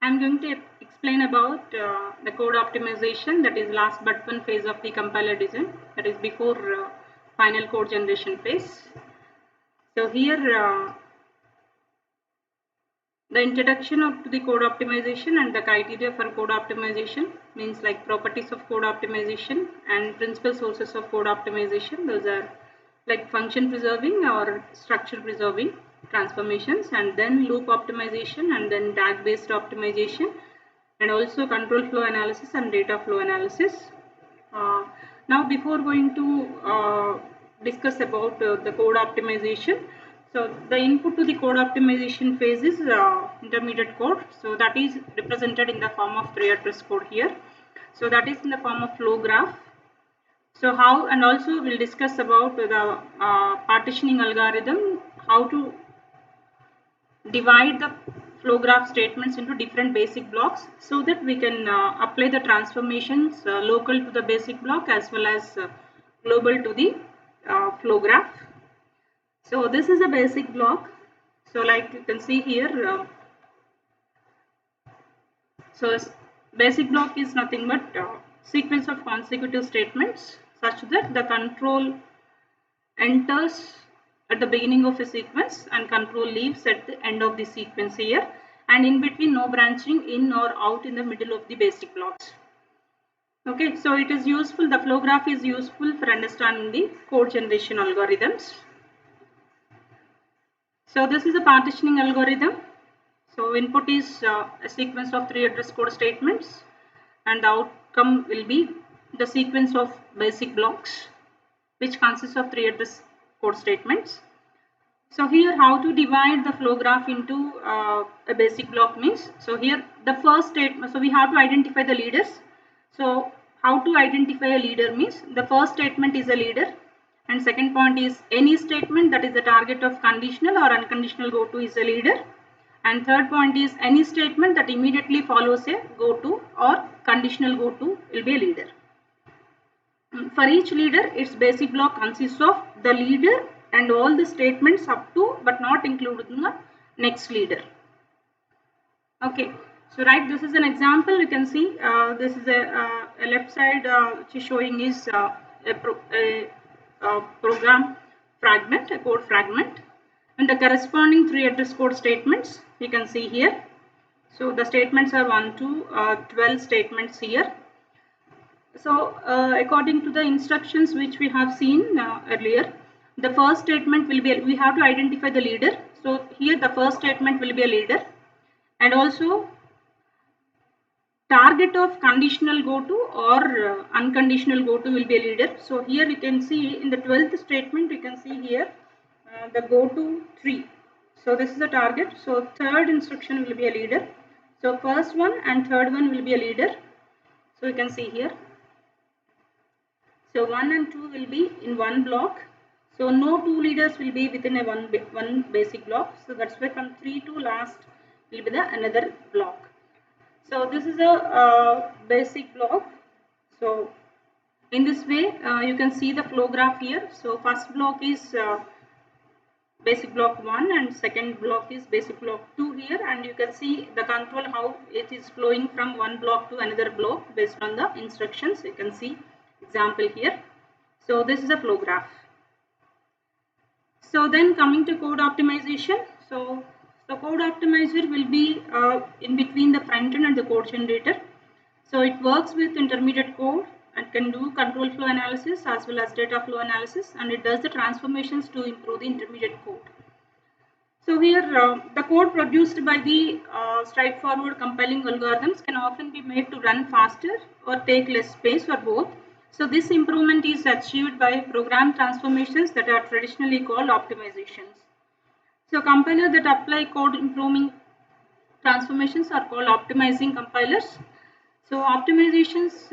I'm going to explain about the code optimization, that is last but one phase of the compiler design, that is before final code generation phase. So here the introduction to the code optimization and the criteria for code optimization means like properties of code optimization and principal sources of code optimization. Those are like function preserving or structure preserving transformations, and then loop optimization, and then DAG based optimization, and also control flow analysis and data flow analysis. Now before going to discuss about the code optimization, so the input to the code optimization phase is intermediate code. So that is represented in the form of three address code here. So that is in the form of flow graph. So how, and also we'll discuss about the partitioning algorithm, how to divide the flow graph statements into different basic blocks so that we can apply the transformations local to the basic block as well as global to the flow graph. So this is a basic block. So like you can see here, so basic block is nothing but sequence of consecutive statements such that the control enters at the beginning of a sequence and control leaves at the end of the sequence here, and in between no branching in or out in the middle of the basic blocks. Okay, so it is useful, the flow graph is useful for understanding the code generation algorithms. So this is a partitioning algorithm. So input is a sequence of three address code statements, and the outcome will be the sequence of basic blocks which consists of three address code statements. So here how to divide the flow graph into a basic block means, so here the first statement, so we have to identify the leaders. So how to identify a leader means, the first statement is a leader, and second point is any statement that is the target of conditional or unconditional goto is a leader, and third point is any statement that immediately follows a goto or conditional goto will be a leader. For each leader, its basic block consists of the leader and all the statements up to but not included in the next leader. Okay, so right, this is an example. You can see this is a left side which is showing is a program fragment, a code fragment, and the corresponding three address code statements you can see here. So the statements are 1 to 12 statements here. So according to the instructions which we have seen earlier, the first statement will be, we have to identify the leader. So here the first statement will be a leader, and also target of conditional goto or unconditional goto will be a leader. So here you can see in the 12th statement, you can see here the goto 3. So this is the target. So third instruction will be a leader. So first one and third one will be a leader. So you can see here. So 1 and 2 will be in one block. So no two leaders will be within a one basic block. So that's why from 3 to last will be the another block. So this is a basic block. So in this way you can see the flow graph here. So first block is basic block 1 and second block is basic block 2 here, and you can see the control how it is flowing from one block to another block based on the instructions. You can see example here. So this is a flow graph. So then coming to code optimization. So the code optimizer will be in between the front end and the code generator. So it works with intermediate code and can do control flow analysis as well as data flow analysis, and it does the transformations to improve the intermediate code. So here the code produced by the straightforward compiling algorithms can often be made to run faster or take less space or both. So this improvement is achieved by program transformations that are traditionally called optimizations. So compilers that apply code improving transformations are called optimizing compilers. So optimizations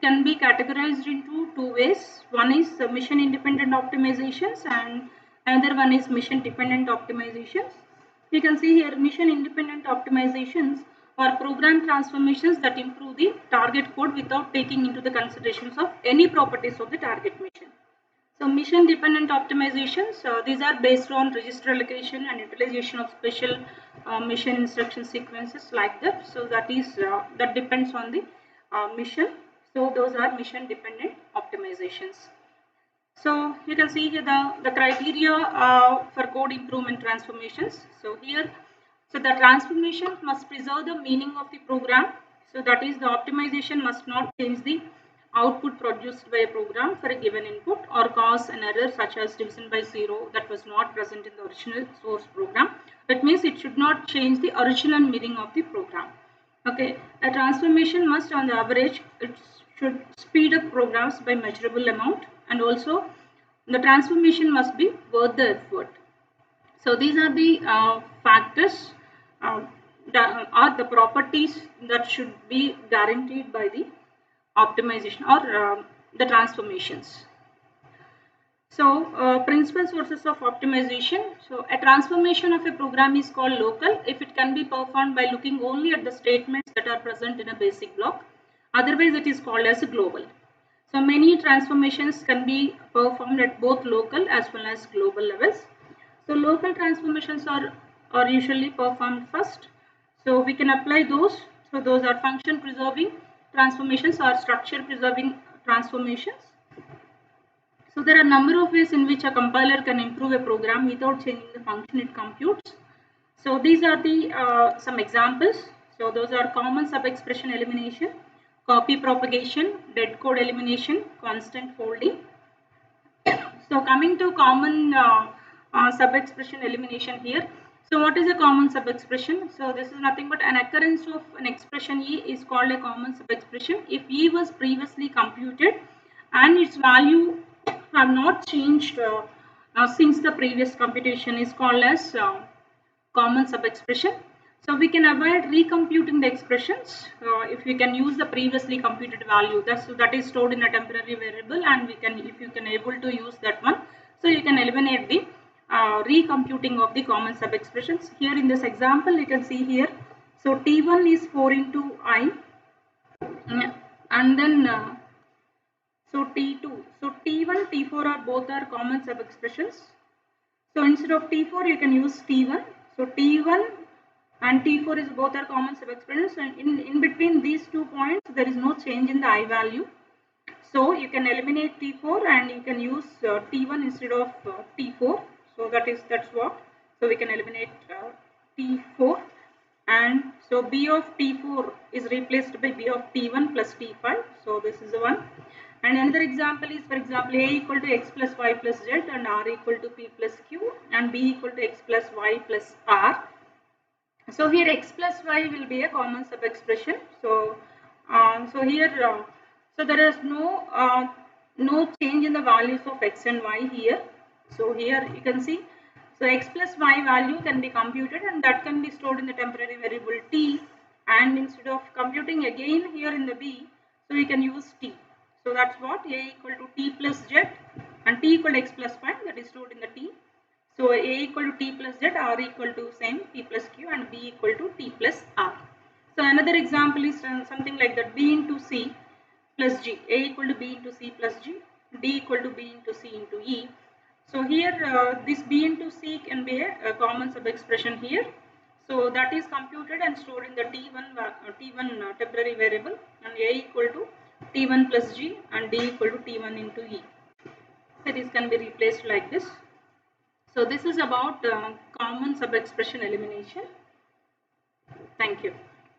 can be categorized into two ways. One is mission independent optimizations and another one is mission dependent optimizations. You can see here mission independent optimizations are program transformations that improve the target code without taking into the considerations of any properties of the target mission. So mission dependent optimizations, these are based on register allocation and utilization of special mission instruction sequences like that. So that is that depends on the mission. So those are mission dependent optimizations. So you can see here the criteria for code improvement transformations. So here, so the transformation must preserve the meaning of the program. So that is, the optimization must not change the output produced by a program for a given input or cause an error such as division by 0 that was not present in the original source program. That means it should not change the original meaning of the program. Okay, a transformation must, on the average, it should speed up programs by measurable amount, and also the transformation must be worth the effort. So these are the factors or the properties that should be guaranteed by the optimization or the transformations. So principal sources of optimization. So a transformation of a program is called local if it can be performed by looking only at the statements that are present in a basic block. Otherwise it is called as global. So many transformations can be performed at both local as well as global levels. So local transformations are usually performed first. So we can apply those. So those are function preserving transformations or structure preserving transformations. So there are a number of ways in which a compiler can improve a program without changing the function it computes. So these are the some examples. So those are common sub-expression elimination, copy propagation, dead code elimination, constant folding. So coming to common sub-expression elimination here. So what is a common sub-expression? So this is nothing but an occurrence of an expression E is called a common sub-expression if E was previously computed and its value have not changed since the previous computation is called as common sub-expression. So we can avoid recomputing the expressions if we can use the previously computed value. That is stored in a temporary variable, and we can, if you can able to use that one, so you can eliminate the recomputing of the common sub-expressions. Here in this example, you can see here. So T1 is 4 into I, and then so T2. So T1, T4 are both are common sub-expressions. So instead of T4, you can use T1. So T1 and T4 is both are common sub-expressions, and in between these 2 points, there is no change in the I value. So you can eliminate T4 and you can use T1 instead of T4. So that's what. So we can eliminate T4, and so B of T4 is replaced by B of T1 plus T5. So this is the one. And another example is, for example, A equal to X plus Y plus Z and R equal to P plus Q and B equal to X plus Y plus R. So here X plus Y will be a common sub-expression. So here so there is no change in the values of X and Y here. So here you can see, so X plus Y value can be computed and that can be stored in the temporary variable T, and instead of computing again here in the B, so we can use T. So that's what, A equal to T plus Z and T equal to X plus Y, that is stored in the T. So A equal to T plus Z, R equal to same P plus Q, and B equal to T plus R. So another example is something like that, B into C plus G, A equal to B into C plus G, D equal to B into C into E. So here this B into C can be a common sub-expression here. So that is computed and stored in the T1 temporary variable, and A equal to T1 plus G and D equal to T1 into E. So this can be replaced like this. So this is about common sub-expression elimination. Thank you.